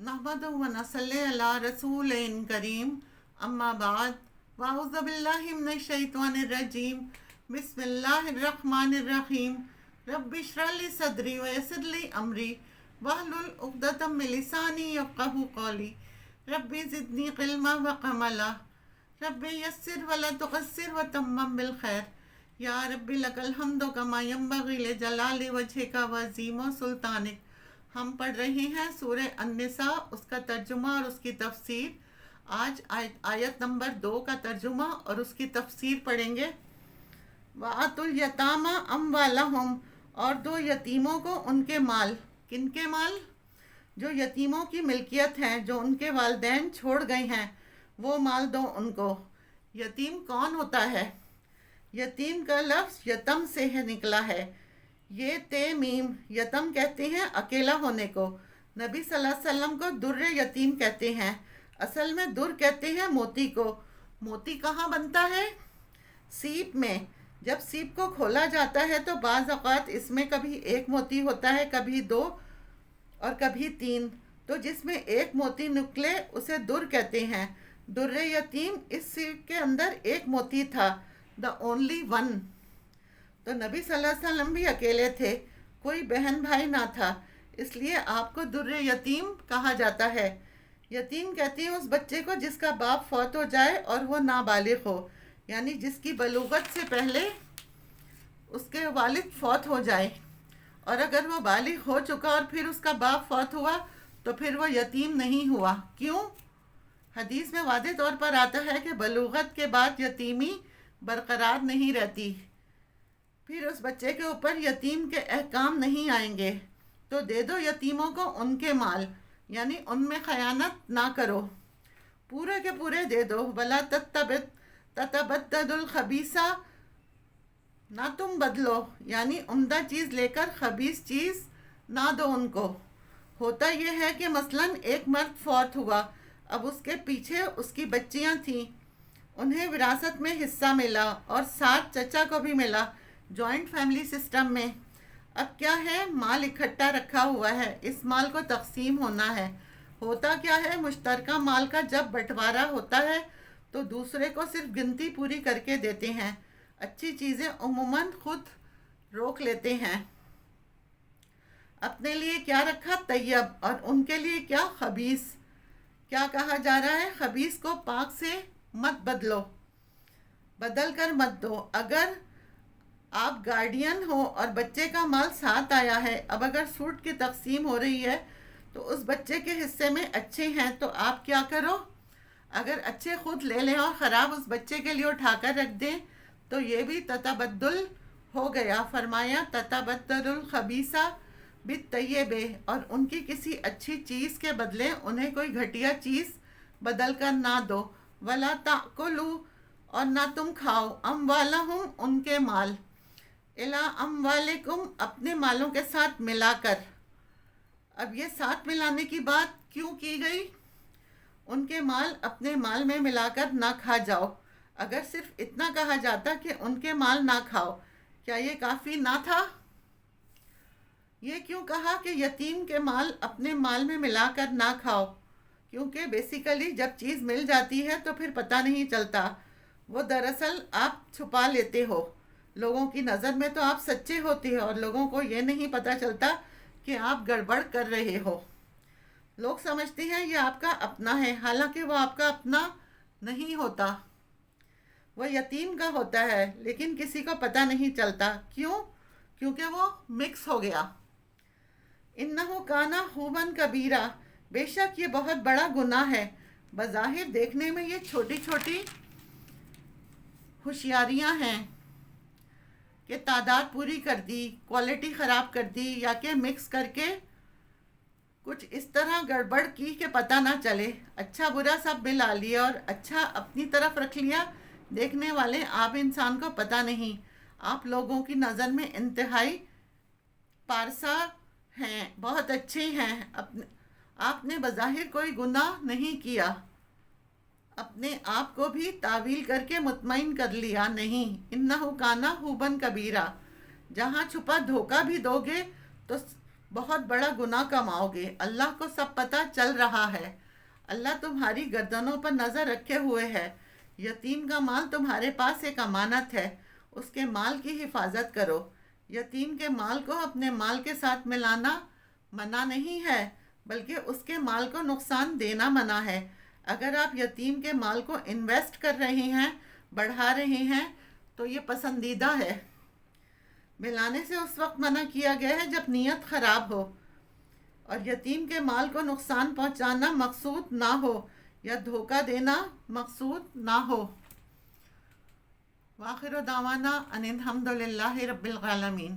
नहमदुहु व नसल्ली अला रसूलिन करीम अम्मा बाद वाउज़ु बिल्लाहि मिनश शैतानिर रजीम बिस्मिल्लाहिर रहमानिर रहीम रब्बि इश्रह ली सदरी व यस्सिर ली अमरी वहलुल उक़दतम मिन लिसानी यफ़क़हू क़ौली रब्बि ज़िदनी इल्मा व अमला रब्बि यस्सिर व ला तुअस्सिर व तम्मम बिल खैर या रब्बि लकल हम्दु कमा यंबग़ी लिजलाली वजहिका व अज़ीम सुल्तानिक। हम पढ़ रहे हैं सूरह अन्निसा, उसका तर्जुमा और उसकी तफसीर। आज आयत नंबर 2 का तर्जुमा और उसकी तफसीर पढ़ेंगे। वातुल यतामा अमवालहुम, और दो यतीमों को उनके माल। किनके माल? जो यतीमों की मिल्कियत हैं, जो उनके वालिदैन छोड़ गए हैं, वो माल दो उनको। यतीम कौन होता है? यतीम का लफ्ज़ यतम से है निकला है। ये तेमीम, यतम कहते हैं अकेला होने को। नबी सल्लल्लाहु अलैहि वसल्लम को दुर्र यतीम कहते हैं। असल में दुर कहते हैं मोती को। मोती कहाँ बनता है? सीप में। जब सीप को खोला जाता है तो बाज़ औक़ात इसमें कभी एक मोती होता है, कभी दो और कभी तीन। तो जिसमें एक मोती निकले उसे दुर कहते हैं। दुर्र यतीम, इस सीप के अंदर एक मोती था, द ओनली वन। तो नबी सल्लल्लाहु अलैहि वसल्लम भी अकेले थे, कोई बहन भाई ना था, इसलिए आपको दुर्र यतीम कहा जाता है। यतीम कहते हैं उस बच्चे को जिसका बाप फौत हो जाए और वो नाबालिग हो, यानी जिसकी बलूगत से पहले उसके वालिद फौत हो जाए। और अगर वो बालिग हो चुका और फिर उसका बाप फौत हुआ तो फिर वो यतीम नहीं हुआ। क्यों? हदीस में वाज़ेह तौर पर आता है कि बलूगत के बाद यतीमी बरकरार नहीं रहती, फिर उस बच्चे के ऊपर यतीम के अहकाम नहीं आएंगे। तो दे दो यतीमों को उनके माल, यानी उनमें खयानत ना करो, पूरे के पूरे दे दो। वला ततबद्दलुल खबीसा, ना तुम बदलो, यानी उम्दा चीज़ लेकर खबीस चीज़ ना दो उनको। होता यह है कि मसलन एक मर्द फौत हुआ, अब उसके पीछे उसकी बच्चियां थीं, उन्हें विरासत में हिस्सा मिला और साथ चचा को भी मिला, जॉइंट फैमिली सिस्टम में। अब क्या है, माल इकट्ठा रखा हुआ है, इस माल को तकसीम होना है। होता क्या है, मुश्तरका माल का जब बंटवारा होता है तो दूसरे को सिर्फ गिनती पूरी करके देते हैं, अच्छी चीज़ें उम्मन खुद रोक लेते हैं। अपने लिए क्या रखा? तैयब, और उनके लिए क्या? खबीस। क्या कहा जा रहा है? खबीस को पाक से मत बदलो, बदल कर मत दो। अगर आप गार्डियन हो और बच्चे का माल साथ आया है, अब अगर सूट की तकसीम हो रही है तो उस बच्चे के हिस्से में अच्छे हैं तो आप क्या करो? अगर अच्छे खुद ले लें और ख़राब उस बच्चे के लिए उठाकर रख दें तो ये भी ततबद्दुल हो गया। फरमाया ततबद्दलुल खबीसा बित तय्यबे, और उनकी किसी अच्छी चीज़ के बदले उन्हें कोई घटिया चीज़ बदल कर ना दो। वला ताकुलू, और ना तुम खाओ, अमवालहुम, उनके माल, इला अमवालिकुम, अपने मालों के साथ मिलाकर। अब ये साथ मिलाने की बात क्यों की गई? उनके माल अपने माल में मिलाकर ना खा जाओ। अगर सिर्फ इतना कहा जाता कि उनके माल ना खाओ, क्या ये काफ़ी ना था? ये क्यों कहा कि यतीम के माल अपने माल में मिलाकर ना खाओ? क्योंकि बेसिकली जब चीज़ मिल जाती है तो फिर पता नहीं चलता, वो दरअसल आप छुपा लेते हो। लोगों की नज़र में तो आप सच्चे होते हो और लोगों को ये नहीं पता चलता कि आप गड़बड़ कर रहे हो। लोग समझते हैं ये आपका अपना है, हालांकि वो आपका अपना नहीं होता, वो यतीम का होता है, लेकिन किसी को पता नहीं चलता। क्यों? क्योंकि वो मिक्स हो गया। इन्नहु काना हुबन कबीरा, बेशक ये बहुत बड़ा गुनाह है। बज़ाहिर देखने में ये छोटी छोटी होशियारियाँ हैं कि तादाद पूरी कर दी, क्वालिटी ख़राब कर दी, या कि मिक्स करके कुछ इस तरह गड़बड़ की कि पता ना चले। अच्छा बुरा सब मिला लिया और अच्छा अपनी तरफ रख लिया, देखने वाले आप इंसान को पता नहीं। आप लोगों की नज़र में इंतहाई पारसा हैं, बहुत अच्छे हैं, आपने बज़ाहिर कोई गुनाह नहीं किया, अपने आप को भी तावील करके मुतमईन कर लिया नहीं। इन्नहु काना हुबन कबीरा, जहाँ छुपा धोखा भी दोगे तो بہت بڑا گناہ کماؤ گے، اللہ کو سب پتہ چل رہا ہے، اللہ تمہاری گردنوں پر نظر رکھے ہوئے ہے۔ یتیم کا مال تمہارے پاس ایک امانت ہے، اس کے مال کی حفاظت کرو۔ یتیم کے مال کو اپنے مال کے ساتھ ملانا منع نہیں ہے، بلکہ اس کے مال کو نقصان دینا منع ہے۔ اگر آپ یتیم کے مال کو انویسٹ کر رہے ہیں، بڑھا رہے ہیں، تو یہ پسندیدہ ہے۔ ملانے سے اس وقت منع کیا گیا ہے جب نیت خراب ہو اور یتیم کے مال کو نقصان پہنچانا مقصود نہ ہو یا دھوکہ دینا مقصود نہ ہو۔ وآخر دعوانا ان الحمد للہ رب العالمین۔